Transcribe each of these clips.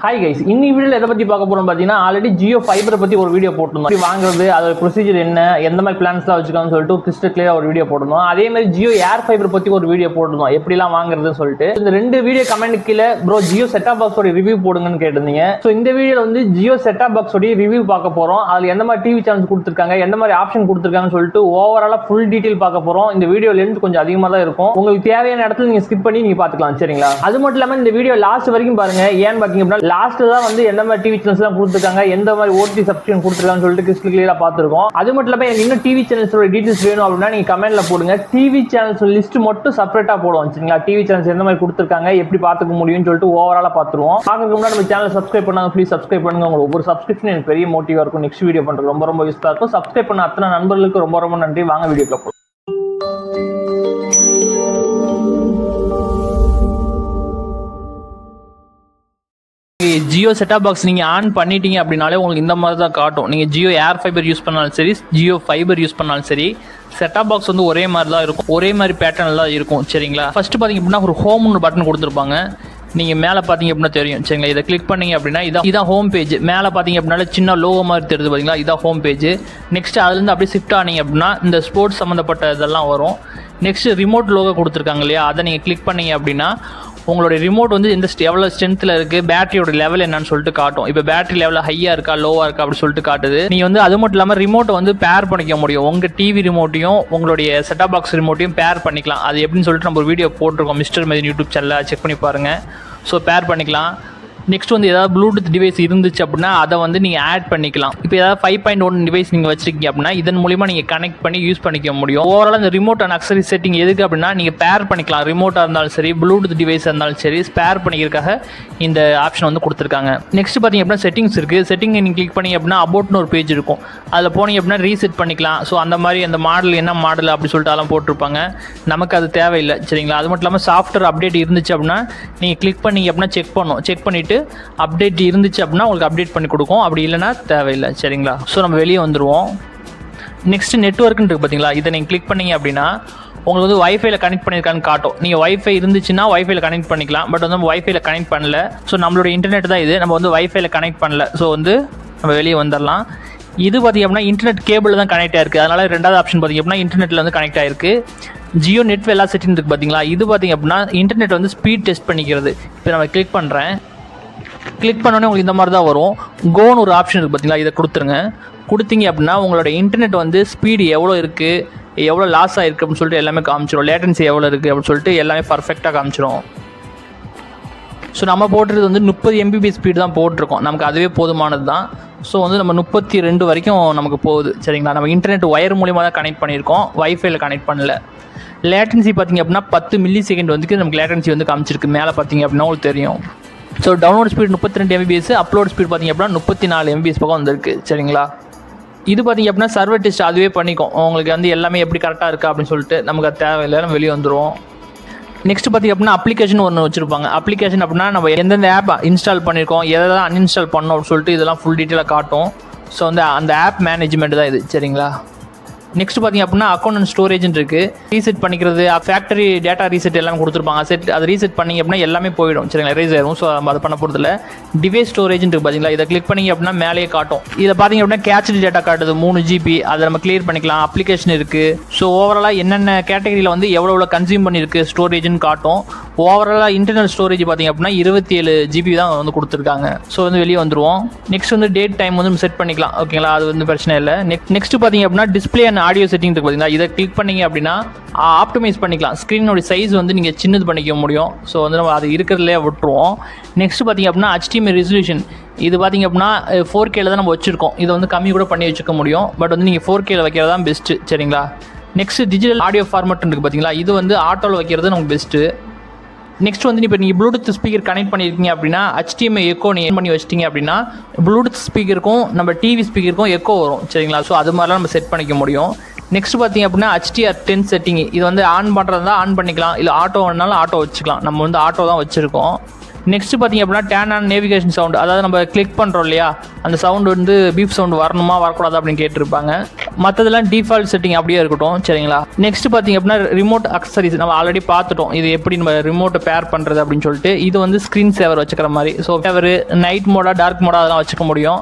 Hi guys, இன்னி வீடியோவில் எதை பற்றி பார்க்க போகிறோம் பார்த்தீங்கன்னா, ஆல்ரெடி ஜியோ ஃபைபரை பற்றி ஒரு வீடியோ போட்டிருந்தோம். எப்படி வாங்குறது, அதோட ப்ரொசீஜர் என்ன, எந்த மாதிரி பிளான்ஸ்லாம் வச்சுக்கலாம்னு சொல்லிட்டு கிறிஸ்டல் கிளியராக ஒரு வீடியோ போட்டிருந்தோம். அதே மாதிரி ஜியோ ஏர் ஃபைபர் பற்றி ஒரு வீடியோ போட்டிருந்தோம், எப்படிலாம் வாங்குறதுன்னு சொல்லிட்டு. இந்த ரெண்டு வீடியோ கமெண்ட் கீழே ப்ரோ ஜியோ செட்டாப் பாக்ஸோட ரிவ்யூ போடுங்கன்னு கேட்டிருந்தீங்க. ஸோ இந்த வீடியோவில் வந்து ஜியோ செட்டாப் பாக்ஸோட ரிவ்யூ பார்க்க போகிறோம். அதில் எந்த மாதிரி டிவி சேனல்ஸ் கொடுத்துருக்காங்க, எந்த மாதிரி ஆப்ஷன் கொடுத்துருக்காங்கன்னு சொல்லிட்டு ஓவராலாக ஃபுல் டீட்டெயில் பார்க்க போகிறோம். இந்த வீடியோ லென்த் கொஞ்சம் அதிகமாக தான் இருக்கும். உங்களுக்கு தேவையான இடத்துல நீங்கள் ஸ்கிப் பண்ணி நீங்கள் பார்த்துக்கலாம், சரிங்களா? அது மட்டும் இல்லாமல் இந்த வீடியோ லாஸ்ட் வரைக்கும் பாருங்க. ஏன்னு பார்த்தீங்கன்னா, லாஸ்ட்டு தான் வந்து எந்த மாதிரி டிவி சேனல்ஸ் எல்லாம் கொடுத்துருக்காங்க, எந்த மாதிரி ஓடி சப்ஸ்கிரிப்ஷன் கொடுத்துருக்காங்கன்னு சொல்லிட்டு கிறிஸ்டல் கிளியரா பார்த்துருக்கோம். அது மட்டும் இல்லாமல் எனக்கு இன்னும் டிவி சேனல்ஸோட டீடைல்ஸ் வேணும் அப்படின்னா நீங்க கமெண்ட்ல போடுங்க. டிவி சேனல்ஸ் லிஸ்ட் மட்டும் செப்பரேட்டா போடுவோம், சரிங்களா? டிவி சேனல்ஸ் எந்த மாதிரி கொடுத்துருக்காங்க, எப்படி பார்த்துக்க முடியும்னு சொல்லிட்டு ஓவராலா பார்த்துருவோம். பார்க்கறதுக்கு முன்னாடி நம்ம சேனல் சப்ஸ்கிரைப் பண்ணாங்க, ப்ளீஸ் சப்ஸ்கிரைப் பண்ணுங்க. உங்களுக்கு ஒவ்வொரு சப்ஸ்கிரிப்ஷன் எனக்கு பெரிய மோட்டிவா இருக்கும். நெக்ஸ்ட் வீடியோ பண்றது ரொம்ப யூஸ்ஃபுல்லா இருக்கும். சப்ஸ்கிரைப் பண்ண அத்தனை நண்பர்களுக்கு ரொம்ப நன்றி. வாங்க வீடியோக்கு போலாம். ஜியோ செட்டாப் பாக்ஸ் நீங்கள் ஆன் பண்ணிட்டீங்க அப்படின்னாலே உங்களுக்கு இந்த மாதிரி தான் காட்டும். நீங்கள் ஜியோ ஏர் ஃபைபர் யூஸ் பண்ணாலும் சரி, ஜியோ ஃபைபர் யூஸ் பண்ணாலும் சரி, செட்டாப் பாக்ஸ் வந்து ஒரே மாதிரி தான் இருக்கும், ஒரே மாதிரி பேட்டர்னில் தான் இருக்கும், சரிங்களா? ஃபர்ஸ்ட் பார்த்தீங்க அப்படின்னா ஒரு ஹோம்னு பட்டன் கொடுத்துருப்பாங்க. நீங்கள் மேலே பார்த்தீங்க அப்படின்னா தெரியும், சரிங்களா? இதை கிளிக் பண்ணீங்க அப்படின்னா இதான் ஹோம் பேஜ். மேலே பார்த்தீங்க அப்படின்னா சின்ன லோகோ மாதிரி தெரியுது பார்த்தீங்களா, இதான் ஹோம் பேஜ். நெக்ஸ்ட் அதுலேருந்து அப்படியே ஷிஃப்ட் ஆனீங்க அப்படின்னா இந்த ஸ்போர்ட்ஸ் சம்மந்தப்பட்ட இதெல்லாம் வரும். நெக்ஸ்ட் ரிமோட் லோகோ கொடுத்துருக்காங்க இல்லையா, அதை நீங்கள் கிளிக் பண்ணீங்க அப்படின்னா உங்களுடைய ரிமோட் வந்து எவ்வளோ ஸ்ட்ரென்த்தில் இருக்குது, பேட்டரியோட லெவல் என்னன்னு சொல்லிட்டு காட்டும். இப்போ பேட்டரி லெவல் ஹையாக இருக்கா லோவாக இருக்கா அப்படி சொல்லிட்டு காட்டுது. நீங்கள் வந்து அது மட்டும் இல்லாமல் ரிமோட்டை வந்து பேர் பண்ணிக்க முடியும். உங்கள் டிவி ரிமோட்டையும் உங்களுடைய செட்டாப் பாக்ஸ் ரிமோட்டையும் பேர் பண்ணிக்கலாம். அது எப்படின்னு சொல்லிட்டு நம்ம ஒரு வீடியோ போட்டிருக்கோம் மிஸ்டர் மெதின் யூடியூப் சேனலில், செக் பண்ணி பாருங்கள். ஸோ பேர் பண்ணிக்கலாம். நெக்ஸ்ட் வந்து ஏதாவது ப்ளூடூத் டிவைஸ் இருந்துச்சு அப்படின்னா அதை வந்து நீங்கள் ஆட் பண்ணிக்கலாம். இப்போ ஏதாவது 5.1 டிவைஸ் நீங்கள் வச்சிருக்கீங்க அப்படின்னா இதன் மூலிமா நீங்கள் கனெக்ட் பண்ணி யூஸ் பண்ணிக்க முடியும். ஓவரால் இந்த ரிமோட் அண்ட் அக்சரி செட்டிங் எதுக்கு அப்படின்னா நீங்கள் பேர் பண்ணிக்கலாம். ரிமோட்டாக இருந்தாலும் சரி, ப்ளூடூத் டிவைஸாக இருந்தாலும் சரி, பேர் பண்ணிக்கிறதுக்காக இந்த ஆப்ஷன் வந்து கொடுத்துருக்காங்க. நெக்ஸ்ட் பார்த்தீங்க அப்படின்னா செட்டிங்ஸ் இருக்குது. செட்டிங் நீங்கள் கிளிக் பண்ணி அப்படின்னா அபவுட்னு ஒரு பேஜ் இருக்கும். அதில் போனீங்க அப்படின்னா ரீசெட் பண்ணிக்கலாம். ஸோ அந்த மாதிரி அந்த மாடல் என்ன மாடல் அப்படி சொல்லிட்டு அதெல்லாம் போட்டிருப்பாங்க. நமக்கு அது தேவையில்லை, சரிங்களா? அது மட்டும் இல்லாமல் சாஃப்ட்வேர் அப்டேட் இருந்துச்சு அப்படின்னா நீங்கள் கிளிக் பண்ணிங்க அப்படின்னா செக் பண்ணிவிட்டு அப்டேட் இருந்துச்சு அப்படின்னா உங்களுக்கு அப்டேட் பண்ணி கொடுக்கும். அப்படி இல்லைனா தேவையில்லை, சரிங்களா? ஸோ நம்ம வெளியே வந்துடுவோம். நெக்ஸ்ட் நெட்வொர்க்னு இருக்குது பார்த்தீங்களா, இதை நீங்கள் கிளிக் பண்ணிங்க அப்படின்னா உங்களுக்கு வந்து வைஃபைல கனெக்ட் பண்ணியிருக்கான்னு காட்டும். நீங்கள் வைஃபை இருந்துச்சுன்னா வைஃபைல கனெக்ட் பண்ணிக்கலாம். பட் வந்து நம்ம வைஃபைல கனெக்ட் பண்ணல. ஸோ நம்மளோட இன்டர்நெட் தான் இது, நம்ம வந்து வைஃபைல கனெக்ட் பண்ணல. ஸோ வந்து நம்ம வெளியே வந்துடலாம். இது பார்த்திங்க அப்படின்னா இன்டர்நெட் கேபிள் தான் கனெக்ட் ஆயிருக்கு. அதனால் ரெண்டாவது ஆப்ஷன் பார்த்திங்க அப்படின்னா இன்டர்நெட்டில் வந்து கனெக்ட் ஆயிருக்கு. ஜியோ நெட் வெல்லா செட்டிங் இருக்குது பார்த்தீங்களா, இது பார்த்திங்க அப்படின்னா இன்டர்நெட் வந்து ஸ்பீட் டெஸ்ட் பண்ணிக்கிறது. இப்போ நம்ம கிளிக் பண்ணுறேன். கிளிக் பண்ணோன்னே உங்களுக்கு இந்த மாதிரி தான் வரும். கோன்னு ஒரு ஆப்ஷன் இருக்குது பார்த்தீங்களா, இதை கொடுத்தீங்க அப்படின்னா உங்களோட இன்டர்நெட் வந்து ஸ்பீடு எவ்வளோ இருக்குது, எவ்வளோ லாஸ் ஆகிருக்கு அப்படின்னு சொல்லிட்டு எல்லாமே காமிச்சிடும். லேட்டன்சி எவ்வளோ இருக்குது அப்படின்னு சொல்லிட்டு எல்லாமே பர்ஃபெக்டாக காமிச்சிடும். ஸோ நம்ம போட்டுறது வந்து 30 MB ஸ்பீடு தான் போட்டிருக்கோம். நமக்கு அதுவே போதுமானது தான். ஸோ வந்து நம்ம 32 வரைக்கும் நமக்கு போகுது, சரிங்களா? நம்ம இன்டர்நெட் ஒயர் மூலிமா தான் கனெக்ட் பண்ணியிருக்கோம், வைஃபைல கனெக்ட் பண்ணல. லேட்டன்சி பார்த்திங்க அப்படின்னா 10 மில்லி செகண்ட் வந்து நமக்கு லேட்டன்சி வந்து காமிச்சிருக்கு. மேலே பார்த்திங்க அப்படின்னா உங்களுக்கு தெரியும். So download speed 32 MB, upload speed பார்த்திங்க அப்படின்னா 34 MB பக்கம் வந்துருக்கு, சரிங்களா? இது பார்த்திங்க அப்படின்னா சர்வர் டெஸ்ட் அதுவே பண்ணிக்கும். உங்களுக்கு வந்து எல்லாமே எப்படி கரெக்டாக இருக்கா அப்படின்னு சொல்லிட்டு நமக்கு அது தேவையில்லை, நம்ம வெளியே வந்துடுவோம். நெக்ஸ்ட் பார்த்திங்க அப்படின்னா அப்ளிகேஷன் ஒன்று வச்சுருப்பாங்க. அப்ளிகேஷன் அப்படின்னா நம்ம எந்தெந்த ஆப் இன்ஸ்டால் பண்ணியிருக்கோம், எதெல்லாம் அன்இன்ஸ்டால் பண்ணோம் அப்படின்னு சொல்லிட்டு இதெல்லாம் ஃபுல் டீட்டெயிலாக காட்டும். ஸோ வந்து அந்த ஆப் மேனேஜ்மெண்ட் தான் இது, சரிங்களா? நெக்ஸ்ட் பார்த்திங்க அப்படின்னா அக்கௌண்ட் அண்ட் ஸ்டோரேஜ்னு இருக்குது. ரீசெட் பண்ணிக்கிறது, ஃபேக்டரி டேட்டா ரீசெட் எல்லாம் கொடுத்துருப்பாங்க. அதை ரீசெட் பண்ணிங்க அப்படின்னா எல்லாமே போயிடும், சரிங்களா? எரேஸ் ஆயிடும். ஸோ அதை பண்ண போகிறதில்ல. டிவைஸ் ஸ்டோரேஜ்னு இருக்குது பார்த்தீங்களா, இதை கிளிக் பண்ணிங்க அப்படின்னா மேலேயே காட்டும். இதை பார்த்திங்க அப்படின்னா கேட்ச்டு டேட்டா காட்டுது 3 GB. அதை நம்ம கிளியர் பண்ணிக்கலாம். அப்ளிகேஷன் இருக்குது. ஸோ ஓவராலாக என்னென்ன கேட்டகரியில் வந்து எவ்வளோ கன்சியூம் பண்ணியிருக்கு ஸ்டோரேஜ்னு காட்டும். ஓவராலாக இன்டர்னல் ஸ்டோரேஜ் பார்த்திங்க அப்படின்னா 27 GB தான் வந்து கொடுத்துருக்காங்க. ஸோ வந்து வெளியே வந்துடுவோம். நெக்ஸ்ட் வந்து டேட் டைம் வந்து செட் பண்ணிக்கலாம், ஓகேங்களா? அது வந்து பிரச்சனை இல்லை. நெக்ஸ்ட் பார்த்திங்க அப்படின்னா டிஸ்பிளே அண்ட் ஆடியோ செட்டிங் இருக்குது பார்த்தீங்களா, இதை கிளிக் பண்ணிங்க அப்படின்னா ஆப்டிமைஸ் பண்ணிக்கலாம். ஸ்க்ரீனோட சைஸ் வந்து நீங்கள் சின்னது பண்ணிக்க முடியும். ஸோ வந்து நம்ம அது இருக்கிறதுலே விட்டுருவோம். நெக்ஸ்ட் பார்த்திங்க அப்படின்னா HDMI ரெசல்யூஷன். இது பார்த்திங்க அப்படின்னா 4Kல தான் நம்ம வச்சுருக்கோம். இதை வந்து கம்மி கூட பண்ணி வச்சுக்க முடியும். பட் வந்து நீங்கள் 4Kல வைக்கிறது தான் பெஸ்ட்டு, சரிங்களா? நெக்ஸ்ட் டிஜிட்டல் ஆடியோ ஃபார்மேட் இருக்குது பார்த்தீங்களா, இது வந்து ஆட்டோவில் வைக்கிறது நமக்கு பெஸ்ட்டு. நெக்ஸ்ட் வந்து இப்போ நீங்கள் ப்ளூடூத் ஸ்பீக்கர் கனெக்ட் பண்ணியிருக்கீங்க அப்படின்னா HDMI எக்கோ நீங்கள் பண்ணி வச்சிட்டிங்க அப்படின்னா ப்ளூடூத் ஸ்பீக்கருக்கும் நம்ம டிவி ஸ்பீக்கருக்கும் எக்கோ வரும், சரிங்களா? ஸோ அது மாதிரிலாம் நம்ம செட் பண்ணிக்க முடியும். நெக்ஸ்ட் பார்த்திங்க அப்படின்னா HDR10 செட்டிங். இது வந்து ஆன் பண்ணுறதா ஆன் பண்ணிக்கலாம், இல்லை ஆட்டோ வேணாலும் ஆட்டோ வச்சுக்கலாம். நம்ம வந்து ஆட்டோ தான் வச்சுருக்கோம். நெக்ஸ்ட் பார்த்திங்க அப்படின்னா டேன் ஆன் நேவிகேஷன் சவுண்ட். அதாவது நம்ம கிளிக் பண்ணுறோம் இல்லையா, அந்த சவுண்டு வந்து பீப் சவுண்டு வரணுமா வரக்கூடாது அப்படின்னு கேட்டிருப்பாங்க. மற்றதெல்லாம் டிஃபால்ட் செட்டிங் அப்படியே இருக்கட்டும் சரிங்களா. நெக்ஸ்ட் பார்த்தீங்க அப்படின்னா ரிமோட் அக்சசரிஸ் நம்ம ஆல்ரெடி பார்த்துட்டோம். இது எப்படி நம்ம ரிமோட்டை பேர் பண்ணுறது அப்படின்னு சொல்லிட்டு. இது வந்து ஸ்க்ரீன் சேவர் வச்சுக்கிற மாதிரி. ஸோ சேவர் நைட் மோடா டார்க் மோடா அதெல்லாம் வச்சுக்க முடியும்.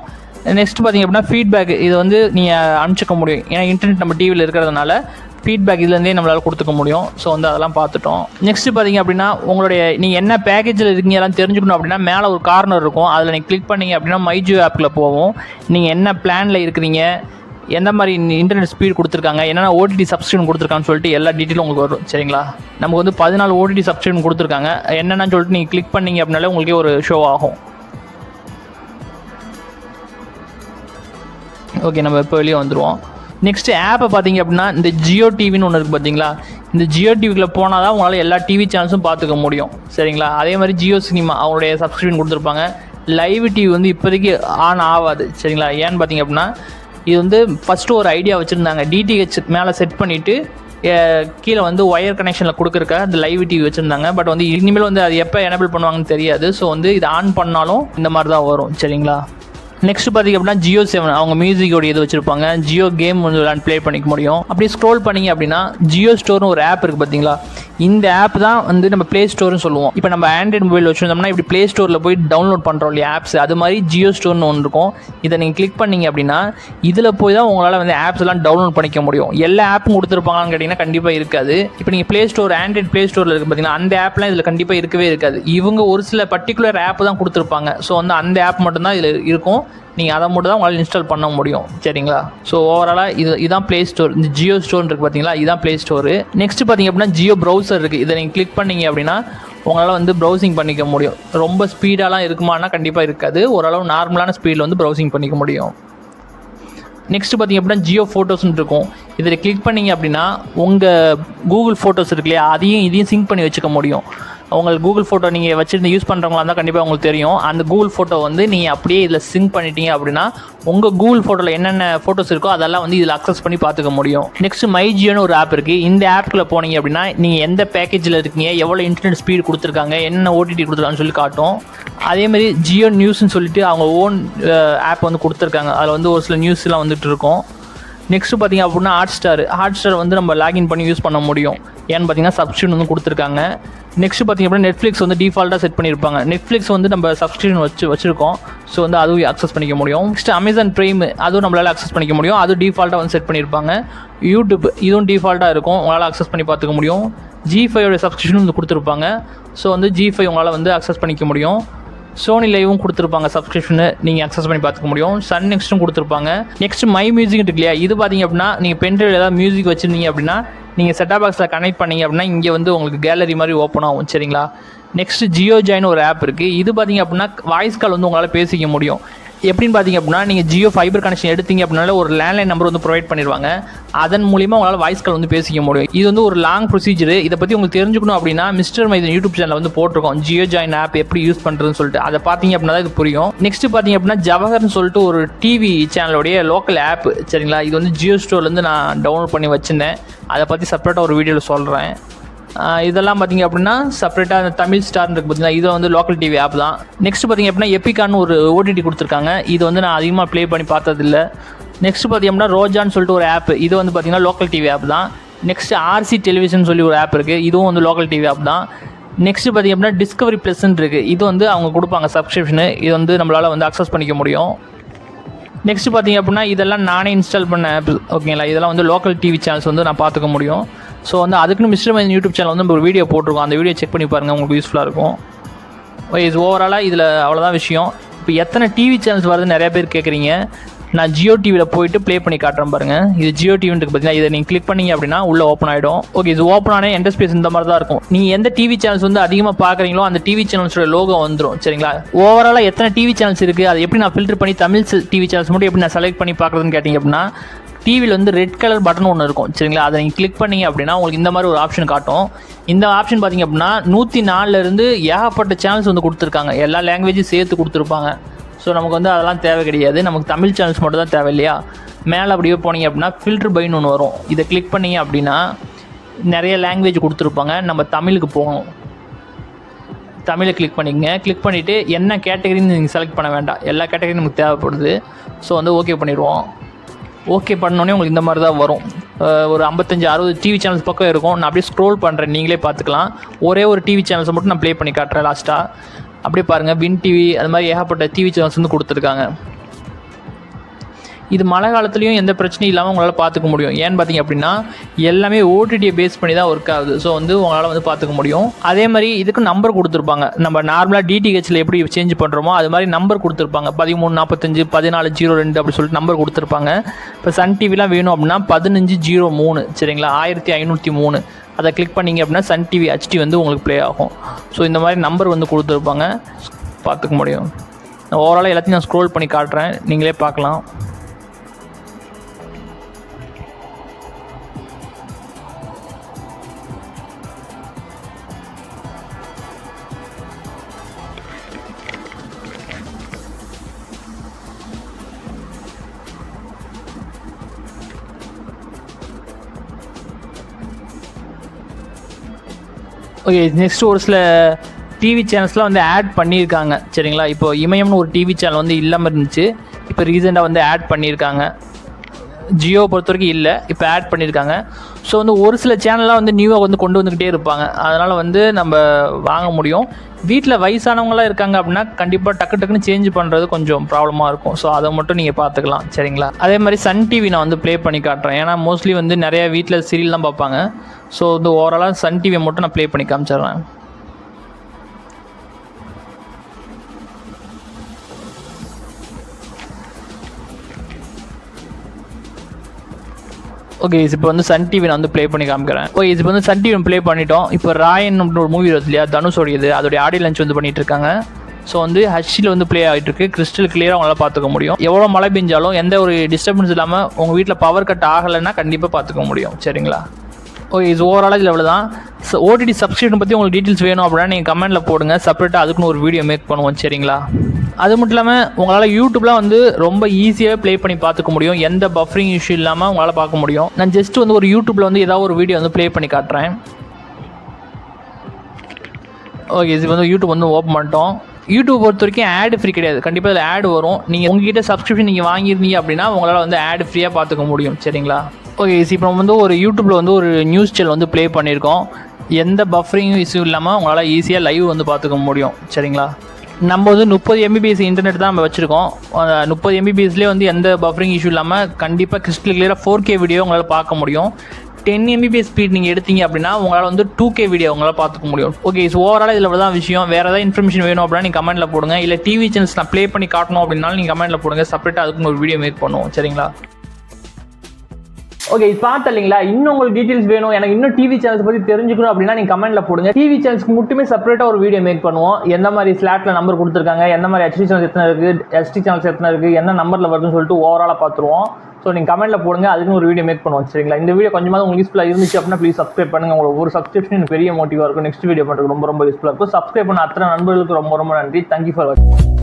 நெக்ஸ்ட் பார்த்தீங்க அப்படின்னா ஃபீட்பேக் இது வந்து நீங்கள் அனுப்பிச்சிக்க முடியும். ஏன்னா இன்டர்நெட் நம்ம டிவியில் இருக்கிறதுனால ஃபீட்பேக் இதுலேருந்தே நம்மளால் கொடுத்துக்க முடியும். ஸோ வந்து அதெல்லாம் பார்த்துட்டோம். நெக்ஸ்ட் பார்த்தீங்க அப்படின்னா உங்களுடைய நீங்கள் என்ன பேக்கேஜில் இருக்கீங்க எல்லாம் தெரிஞ்சுக்கணும் அப்படின்னா மேலே ஒரு கார்னர் இருக்கும். அதில் நீங்கள் கிளிக் பண்ணிங்க அப்படின்னா மை ஜியோ ஆப்பில் போவோம். நீங்கள் என்ன பிளானில் இருக்கிறீங்க, எந்த மாதிரி இன்டர்நெட் ஸ்பீட் கொடுத்துருக்காங்க, என்னென்ன ஓடிடி சப்ஸ்கிரிப்ஷன் கொடுத்துருக்கான்னு சொல்லிட்டு எல்லா டீட்டெயிலும் உங்களுக்கு வரும் சரிங்களா. நமக்கு வந்து 14 ஓடிடி சப்ஸ்கிரிப்ஷன் கொடுத்துருக்காங்க. என்னென்னு சொல்லிட்டு நீங்கள் கிளிக் பண்ணிங்க அப்படின்னாலே உங்களுக்கே ஒரு ஷோ ஆகும். ஓகே, நம்ம இப்போ வெளியே வந்துடுவோம். நெக்ஸ்ட் ஆப்பை பார்த்தீங்க அப்படின்னா இந்த ஜியோ டிவின்னு ஒன்று இருக்குது பார்த்தீங்களா. இந்த ஜியோ டிவிக்குள்ளே போனால் தான் உங்களால் எல்லா டிவி சேனல்ஸும் பார்த்துக்க முடியும் சரிங்களா. அதே மாதிரி ஜியோ சினிமா அவங்களுடைய சப்ஸ்கிரிப்ஷன் கொடுத்துருப்பாங்க. லைவ் டிவி வந்து இப்போதைக்கு ஆன் ஆகாது சரிங்களா. ஏன்னு பார்த்தீங்க அப்படின்னா இது வந்து ஃபஸ்ட்டு ஒரு ஐடியா வச்சுருந்தாங்க. டிடிஹெச் மேலே செட் பண்ணிவிட்டு கீழே வந்து ஒயர் கனெக்ஷனில் கொடுக்குறக்க அந்த லைவ் டிவி வச்சுருந்தாங்க. பட் வந்து இனிமேல் வந்து அது எப்போ எனேபிள் பண்ணுவாங்கன்னு தெரியாது. ஸோ வந்து இது ஆன் பண்ணாலும் இந்த மாதிரி தான் வரும் சரிங்களா. நெக்ஸ்ட் பார்த்திங்க அப்படின்னா ஜியோ 7 அவங்க மியூசிக்கோட இது வச்சுருப்பாங்க. ஜியோ கேம் வந்து ப்ளே பண்ணிக்க முடியும். அப்படி ஸ்க்ரோல் பண்ணிங்க அப்படின்னா ஜியோ ஸ்டோர்னு ஒரு ஆப் இருக்குது பார்த்தீங்களா. இந்த ஆப் தான் வந்து நம்ம ப்ளே ஸ்டோர்னு சொல்லுவோம். இப்போ நம்ம ஆண்ட்ராய்டு மொபைல் வச்சுருந்தோம்னா இப்படி ப்ளே ஸ்டோரில் போய் டவுன்லோட் பண்ணுறோம் இல்லையா ஆப்ஸ், அது மாதிரி ஜியோ ஸ்டோர்னு ஒன்று இருக்கும். இதை நீங்கள் கிளிக் பண்ணிங்க அப்படின்னா இதில் போய் தான் உங்களால் வந்து ஆப்ஸ் எல்லாம் டவுன்லோட் பண்ணிக்க முடியும். எல்லா ஆப்பும் கொடுத்துருப்பாங்கன்னு கேட்டிங்கன்னா கண்டிப்பாக இருக்காது. இப்போ நீங்கள் ப்ளே ஸ்டோர் ஆண்ட்ராய்டு ப்ளே ஸ்டோரில் இருக்குது பார்த்தீங்கன்னா அந்த ஆப்லாம் இதில் கண்டிப்பாக இருக்கவே இருக்காது. இவங்க ஒரு சில பர்டிகுலர் ஆப் தான் கொடுத்துருப்பாங்க. ஸோ வந்து அந்த ஆப் மட்டும்தான் இதில் இருக்கும். நீங்கள் அதை மட்டும் தான் உங்களால் இன்ஸ்டால் பண்ண முடியும் சரிங்களா. ஸோ ஓவராலாக இதுதான் ப்ளே ஸ்டோர். இந்த ஜியோ ஸ்டோர் இருக்குது பார்த்தீங்களா, இதுதான் ப்ளே ஸ்டோரு. நெக்ஸ்ட் பார்த்தீங்க அப்படின்னா ஜியோ ப்ரௌசர் இருக்குது. இதை நீங்கள் கிளிக் பண்ணிங்க அப்படின்னா உங்களால் வந்து ப்ரௌசிங் பண்ணிக்க முடியும். ரொம்ப ஸ்பீடாலாம் இருக்குமானா கண்டிப்பாக இருக்காது. ஓரளவு நார்மலான ஸ்பீடில் வந்து ப்ரௌசிங் பண்ணிக்க முடியும். நெக்ஸ்ட் பார்த்திங்க அப்படின்னா ஜியோ ஃபோட்டோஸ்ன்னு இருக்கும். இதில் கிளிக் பண்ணிங்க அப்படின்னா உங்கள் கூகுள் ஃபோட்டோஸ் இருக்கு இல்லையா, இதையும் சிங்க் பண்ணி வச்சுக்க முடியும். உங்களுக்கு கூகுள் ஃபோட்டோ நீங்கள் வச்சுருந்து யூஸ் பண்ணுறவங்களா இருந்தால் கண்டிப்பாக உங்களுக்கு தெரியும். அந்த கூகுள் ஃபோட்டோ வந்து நீங்கள் அப்படியே இதில் சிங்க் பண்ணிட்டீங்க அப்படின்னா உங்கள் கூகுள் ஃபோட்டோவில் என்னென்ன ஃபோட்டோஸ் இருக்கோ அதெல்லாம் வந்து இதில் அக்சஸ் பண்ணி பார்த்துக்க முடியும். நெக்ஸ்ட் மை ஜியோன்னு ஒரு ஆப் இருக்குது. இந்த ஆப்புக்குள்ளே போனீங்க அப்படின்னா நீங்கள் எந்த பேக்கேஜில் இருக்கீங்க, எவ்வளோ இன்டர்நெட் ஸ்பீடு கொடுத்துருக்காங்க, என்ன ஓடிடி கொடுத்துருக்காங்கன்னு சொல்லி காட்டும். அதேமாதிரி ஜியோ நியூஸ்ன்னு சொல்லிட்டு அவங்க ஓன் ஆப் வந்து கொடுத்துருக்காங்க. அதில் வந்து ஒரு சில நியூஸ்லாம் வந்துட்டு இருக்கும். நெக்ஸ்ட்டு பார்த்திங்க அப்படின்னா ஹாட்ஸ்டார் வந்து நம்ம லாகின் பண்ணி யூஸ் பண்ண முடியும். ஏன்னு பார்த்தீங்கன்னா சப்ஸ்கிரிப்ஷன் வந்து கொடுத்துருக்காங்க. நெக்ஸ்ட் பார்த்திங்க அப்படின்னா நெட்ஃப்ளிக்ஸ் வந்து டிஃபால்ட்டாக செட் பண்ணியிருப்பாங்க. நெட்ஃப்ளிக்ஸ் வந்து நம்ம சப்ஸ்கிரிப்ஷன் வச்சுருக்கோம். ஸோ வந்து அதுவும் அக்சஸ் பண்ணிக்க முடியும். நெக்ஸ்ட் அமேசான் ப்ரைம் அதுவும் நம்மளால் அக்சஸ் பண்ணிக்க முடியும். அதுவும் டிஃபால்ட்டாக வந்து செட் பண்ணியிருப்பாங்க. யூடியூப் இதுவும் டிஃபால்ட்டாக இருக்கும், உங்களால் அக்சஸ் பண்ணி பார்த்துக்க முடியும். G5 சப்ஸ்கிரிப்ஷன் வந்து கொடுத்துருப்பாங்க. ஸோ வந்து G5 உங்களால் வந்து அக்சஸ் பண்ணிக்க முடியும். சோனி லைவும் கொடுத்துருப்பாங்க சப்ஸ்கிரிப்ஷனு, நீங்கள் அக்சஸ் பண்ணி பார்த்துக்க முடியும். சன் நெக்ஸ்ட்டும் கொடுத்துருப்பாங்க. நெக்ஸ்ட் மை மியூசிக் இருக்கு இல்லையா, இது பார்த்திங்க அப்படின்னா நீங்கள் பென்ட்ரைவ் ஏதாவது மியூசிக் வச்சுருந்தீங்க அப்படின்னா நீங்கள் செட்டாப் பாக்ஸில் கனெக்ட் பண்ணிங்க அப்படின்னா இங்கே வந்து உங்களுக்கு கேலரி மாதிரி ஓப்பன் ஆகும் சரிங்களா. நெக்ஸ்ட் ஜியோ ஜாயின் ஒரு ஆப் இருக்குது. இது பார்த்திங்க அப்படின்னா வாய்ஸ் கால் வந்து உங்களால் பேசிக்க முடியும். எப்படின்னு பார்த்திங்க அப்படின்னா நீங்கள் ஜியோ ஃபைபர் கனெக்ஷன் எடுத்தீங்க அப்படின்னால ஒரு லேண்ட்லைன் நம்பர் வந்து ப்ரொவைட் பண்ணிடுவாங்க. அதன் மூலிமா உங்களால் வாய்ஸ் கால் வந்து பேசிக்க முடியும். இது வந்து ஒரு லாங் ப்ரொசீஜர். இதை பற்றி உங்களுக்கு தெரிஞ்சுக்கணும் அப்படின்னா மிஸ்டர் மைதன் யூடியூப் சேனல் வந்து போட்டிருக்கோம் ஜியோ ஜாயின் ஆப் எப்படி யூஸ் பண்ணுறதுன்னு சொல்லிட்டு. அதை பார்த்தீங்க அப்படின்னா இது புரியும். நெக்ஸ்ட் பார்த்திங்க அப்படின்னா ஜவஹர்னு சொல்லிட்டு ஒரு டிவி சேனலோடைய லோக்கல் ஆப் சரிங்களா. இது வந்து ஜியோ ஸ்டோர்லேருந்து நான் டவுன்லோட் பண்ணி வச்சுருந்தேன். அதை பற்றி செப்பரேட்டாக ஒரு வீடியோவில் சொல்கிறேன். இதெல்லாம் பார்த்திங்க அப்படின்னா செப்பரேட்டாக அந்த தமிழ் ஸ்டார்னு இருக்குது பார்த்தீங்கன்னா இது வந்து லோக்கல் டிவி ஆப் தான். நெக்ஸ்ட் பார்த்திங்க அப்படின்னா எப்பிகான்னு ஒரு ஓடிடி கொடுத்துருக்காங்க. இது வந்து நான் அதிகமாக ப்ளே பண்ணி பார்த்ததில்லை. நெக்ஸ்ட் பார்த்திங்கன்னா ரோஜான்னு சொல்லிட்டு ஒரு ஆப், இது வந்து பார்த்திங்கன்னா லோக்கல் டிவி ஆப் தான். நெக்ஸ்ட் ஆர்சி டெலிவிஷன் சொல்லி ஒரு ஆப் இருக்குது, இதுவும் வந்து லோக்கல் டிவி ஆப் தான். நெக்ஸ்ட் பார்த்திங்க அப்படின்னா டிஸ்கவரி ப்ளஸ்ன்னு இருக்குது. இது வந்து அவங்க கொடுப்பாங்க சப்ஸ்கிரிப்ஷனு, இது வந்து நம்மளால் வந்து அக்சஸ் பண்ணிக்க முடியும். நெக்ஸ்ட் பார்த்திங்க அப்படின்னா இதெல்லாம் நானே இன்ஸ்டால் பண்ண ஆப் ஓகேங்களா. இதெல்லாம் வந்து லோக்கல் டிவி சேனல்ஸ் வந்து நான் பார்த்துக்க முடியும். ஸோ வந்து அதுக்குன்னு மிஸ்டர் மைதன் யூடியூப் சேனல் வந்து நம்ம ஒரு வீடியோ போட்டிருக்கோம். அந்த வீடியோ செக் பண்ணி பாருங்கள், உங்களுக்கு யூஸ்ஃபுல்லாக இருக்கும். இது ஓவராலாக இதில் அவ்வளோதான் விஷயம். இப்போ எத்தனை டிவி சேனல்ஸ் வருது நிறைய பேர் கேட்குறீங்க. நான் ஜியோ டிவியில் போயிட்டு ப்ளே பண்ணி காட்டுறேன் பாருங்கள். இது ஜியோ டிவின்னு பார்த்தீங்கன்னா இதை நீங்கள் கிளிக் பண்ணிங்க அப்படின்னா உள்ளே ஓப்பன் ஆகிடும். ஓகே, இது ஓப்பன் ஆனே என்டர்ஸ்பேஸ் இந்த மாதிரி தான் இருக்கும். நீங்கள் எந்த டிவி சேனல்ஸ் வந்து அதிகமாக பார்க்குறீங்களோ அந்த டிவி சேனல்ஸோட லோகோ வந்துடும் சரிங்களா. ஓவராலாக எத்தனை டிவி சேனல்ஸ் இருக்குது அதை எப்படி நான் ஃபில்டர் பண்ணி தமிழ் டிவி சேனல்ஸ் மட்டும் எப்படி நான் செலக்ட் பண்ணி பார்க்குறதுன்னு கேட்டிங்க அப்படின்னா டிவியில் வந்து ரெட் கலர் பட்டன் ஒன்று இருக்கும் சரிங்களா. அதை நீங்கள் கிளிக் பண்ணிங்க அப்படின்னா உங்களுக்கு இந்த மாதிரி ஒரு ஆப்ஷன் காட்டும். இந்த ஆப்ஷன் பார்த்திங்க அப்படின்னா 104 ஏகப்பட்ட சேனல்ஸ் வந்து கொடுத்துருக்காங்க. எல்லா லாங்குவேஜும் சேர்த்து கொடுத்துருப்பாங்க. ஸோ நமக்கு வந்து அதெல்லாம் தேவை கிடையாது, நமக்கு தமிழ் சேனல்ஸ் மட்டும் தான் தேவை இல்லையா. மேலே அப்படியே போனீங்க அப்படின்னா ஃபில்டர் பைன்னு ஒன்று வரும். இதை கிளிக் பண்ணிங்க அப்படின்னா நிறைய லாங்குவேஜ் கொடுத்துருப்பாங்க. நம்ம தமிழுக்கு போகணும். தமிழை கிளிக் பண்ணிக்கங்க. கிளிக் பண்ணிவிட்டு என்ன கேட்டகரின்னு நீங்கள் செலக்ட் பண்ண வேண்டாம், எல்லா கேட்டகரியும் நமக்கு தேவைப்படுது. ஸோ வந்து ஓகே பண்ணிடுவோம். ஓகே பண்ணோடனே உங்களுக்கு இந்த மாதிரி தான் வரும். ஒரு 55-60 டிவி சேனல்ஸ் பக்கம் இருக்கும். நான் அப்படியே ஸ்க்ரோல் பண்ணுறேன், நீங்களே பார்த்துக்கலாம். ஒரே ஒரு டிவி சேனல்ஸை மட்டும் நான் ப்ளே பண்ணி காட்டுறேன் லாஸ்ட்டாக. அப்படியே பாருங்கள், வின் டிவி அது மாதிரி ஏகப்பட்ட டிவி சேனல்ஸ் வந்து கொடுத்துருக்காங்க. இது மழை காலத்துலேயும் எந்த பிரச்சனையும் இல்லாமல் உங்களால் பார்த்துக்க முடியும். ஏன்னு பார்த்தீங்க அப்படின்னா எல்லாமே ஓடிடியை பேஸ் பண்ணி தான் ஒர்க் ஆகுது. ஸோ வந்து உங்களால் வந்து பார்த்துக்க முடியும். அதே மாதிரி இதுக்கு நம்பர் கொடுத்துருப்பாங்க. நம்ம நார்மலாக டிடிஹெச்சில் எப்படி சேஞ்ச் பண்ணுறோமோ அது மாதிரி நம்பர் கொடுத்துருப்பாங்க. 1345 1402 அப்படி சொல்லிட்டு நம்பர் கொடுத்துருப்பாங்க. இப்போ சன் டிவிலாம் வேணும் அப்படின்னா 1503 சரிங்களா, 1503 அதை கிளிக் பண்ணிங்க அப்படின்னா சன் டிவி ஹெச்டி வந்து உங்களுக்கு ப்ளே ஆகும். ஸோ இந்த மாதிரி நம்பர் வந்து கொடுத்துருப்பாங்க, பார்த்துக்க முடியும். ஓவராலாக எல்லாத்தையும் நான் ஸ்க்ரோல் பண்ணி காட்டுறேன், நீங்களே பார்க்கலாம். ஓகே, நெக்ஸ்ட் ஒரு சில டிவி சேனல்ஸ்லாம் வந்து ஆட் பண்ணியிருக்காங்க சரிங்களா. இப்போ இமயம்னு ஒரு டிவி சேனல் வந்து இல்லாமல் இருந்துச்சு, இப்போ ரீசெண்டாக வந்து ஆட் பண்ணியிருக்காங்க. ஜியோ பொறுத்த வரைக்கும் இல்லை, இப்போ ஆட் பண்ணியிருக்காங்க. ஸோ வந்து ஒரு சில சேனல்லாம் வந்து நியூவாக வந்து கொண்டு வந்துக்கிட்டே இருப்பாங்க. அதனால் வந்து நம்ம வாங்க முடியும். வீட்டில் வயசானவங்களாம் இருக்காங்க அப்படின்னா கண்டிப்பாக டக்குன்னு சேஞ்ச் பண்ணுறது கொஞ்சம் ப்ராப்ளமாக இருக்கும். ஸோ அதை மட்டும் நீங்கள் பார்த்துக்கலாம் சரிங்களா. அதே மாதிரி சன் டிவி நான் வந்து ப்ளே பண்ணி காட்டுறேன். ஏன்னா மோஸ்ட்லி வந்து நிறைய வீட்டில் சீரியல் தான் பார்ப்பாங்க. ஸோ வந்து ஓவராலாக சன் டிவியை மட்டும் நான் ப்ளே பண்ணி காமிச்சிடுறேன். ஓகே, இப்போ வந்து சன் டிவி நான் வந்து ப்ளே பண்ணி காமிக்கிறேன். ஓகே, இப்போ வந்து சன் டிவி ப்ளே பண்ணிட்டோம். இப்போ ராயன் ஒரு மூவி வருது இல்லையா, தனுஷோடையது, அதோடைய ஆடியோ லஞ்ச் வந்து பண்ணிட்டு இருக்காங்க. ஸோ வந்து ஹச்சில் வந்து ப்ளே ஆகிட்டு இருக்கு. கிறிஸ்டல் கிளியராக உங்களால் பார்த்துக்க முடியும். எவ்வளோ மழை பெஞ்சாலும் எந்த ஒரு டிஸ்டர்பன்ஸ் இல்லாமல் உங்கள் வீட்டில் பவர் கட் ஆகலைன்னா கண்டிப்பாக பார்த்துக்க முடியும் சரிங்களா. ஓகே, இது ஓவராலாக இதில் எவ்வளோ தான். ஓடிடி சப்ஸ்கிரிப்ஷன் பற்றி உங்களுக்கு டீட்டெயில்ஸ் வேணும் அப்படின்னா நீங்கள் கமெண்ட்டில் போடுங்க, செப்பரேட்டாக அதுக்குன்னு ஒரு வீடியோ மேக் பண்ணுவோம் சரிங்களா. அது மட்டும் இல்லாமல் உங்களால் யூடியூப்லாம் வந்து ரொம்ப ஈஸியாகவே ப்ளே பண்ணி பார்த்துக்க முடியும். எந்த பஃபரிங் இஷ்யூ இல்லாமல் உங்களால் பார்க்க முடியும். நான் ஜஸ்ட் வந்து ஒரு யூடியூப்பில் வந்து ஏதாவது ஒரு வீடியோ வந்து ப்ளே பண்ணி காட்டுறேன். ஓகே, இது வந்து யூடியூப் வந்து ஓப்பன் பண்ணிட்டோம். யூடியூப் பொறுத்த வரைக்கும் ஆட் ஃப்ரீ கிடையாது, கண்டிப்பாக அதில் ஆட் வரும். நீங்கள் உங்ககிட்ட சப்ஸ்கிரிப்ஷன் நீங்கள் வாங்கியிருந்தீங்க அப்படின்னா உங்களால் வந்து ஆட் ஃப்ரீயாக பார்த்துக்க முடியும் சரிங்களா. ஓகே, இப்போ நம்ம வந்து ஒரு யூடியூப்பில் வந்து ஒரு நியூஸ் சேனல் வந்து ப்ளே பண்ணியிருக்கோம். எந்த பஃபரிங் இஷ்யூ இல்லாமல் உங்களால் ஈஸியாக லைவ் வந்து பார்த்துக்க முடியும் சரிங்களா. நம்ம வந்து 30 MBPS இன்டர்நெட் தான் நம்ம வச்சுருக்கோம். 30 MBPSலேயே வந்து எந்த பஃபரிங் இஷ்யூ இல்லாமல் கண்டிப்பாக கிறிஸ்டல் கிளியராக 4K வீடியோ உங்களால் பார்க்க முடியும். 10 MBPS ஸ்பீட் நீங்கள் எடுத்தீங்க அப்படின்னா உங்களால் வந்து 2K வீடியோ உங்களால் பார்த்துக்க முடியும். ஓகே, ஸோ ஓவராலாக இதில் தான் விஷயம். வேறு ஏதாவது இன்ஃபர்மேஷன் வேணும் அப்படின்னா நீங்கள் கமெண்ட்டில் போடுங்க. இல்லை டிவி சேனல்ஸ் நான் ப்ளே பண்ணி காட்டணும் அப்படின்னாலும் நீங்கள் கமெண்ட்டில் போடுங்க, செப்பரேட்டாக அதுக்கு ஒரு வீடியோ மேக் பண்ணுவோம் சரிங்களா. ஓகே, இது பார்த்தா இல்லைங்களா. இன்னும் உங்களுக்கு டீட்டெயில்ஸ் வேணும், எனக்கு இன்னும் டிவி சேனல்ஸ் பற்றி தெரிஞ்சுக்கணும் அப்படின்னா நீங்கள் கமெண்ட்ல போடுங்க. டிவி சேனல்ஸ்க்கு மட்டுமே செப்பரேட்டாக ஒரு வீடியோ மேக் பண்ணுவோம். எந்த மாதிரி ஸ்லாட்ல நம்பர் கொடுத்துருக்காங்க, எந்த மாதிரி ஹெச்டி சேனல்ஸ் எத்தனை இருக்குது, எஸ்டி சேனல்ஸ் எத்தனை இருக்குது, என்ன நம்பரில் வருதுன்னு சொல்லிட்டு ஓவராலாக பார்த்துருவோம். ஸோ நீங்கள் கமெண்ட்டில் போடுங்க, அதுக்குன்னு ஒரு வீடியோ மேக் பண்ணுவோம் சரிங்களா. இந்த வீடியோ கொஞ்சமாவது உங்களுக்கு யூஸ்ஃபுல்லாக இருந்துச்சு அப்படின்னா ப்ளீஸ் சப்ஸ்கிரைப் பண்ணுங்கள். உங்களுக்கு ஒரு சப்ஸ்கிரிப்ஷன் பெரிய மோட்டிவாக இருக்கும். நெக்ஸ்ட் வீடியோ பண்ணுறது ரொம்ப யூஸ்ஃபுல்லாக இருக்கும். சப்ஸ்கிரைப் பண்ண அத்தனை நண்பர்களுக்கு ரொம்ப நன்றி. தேங்க்யூ ஃபார் வாட்சிங்.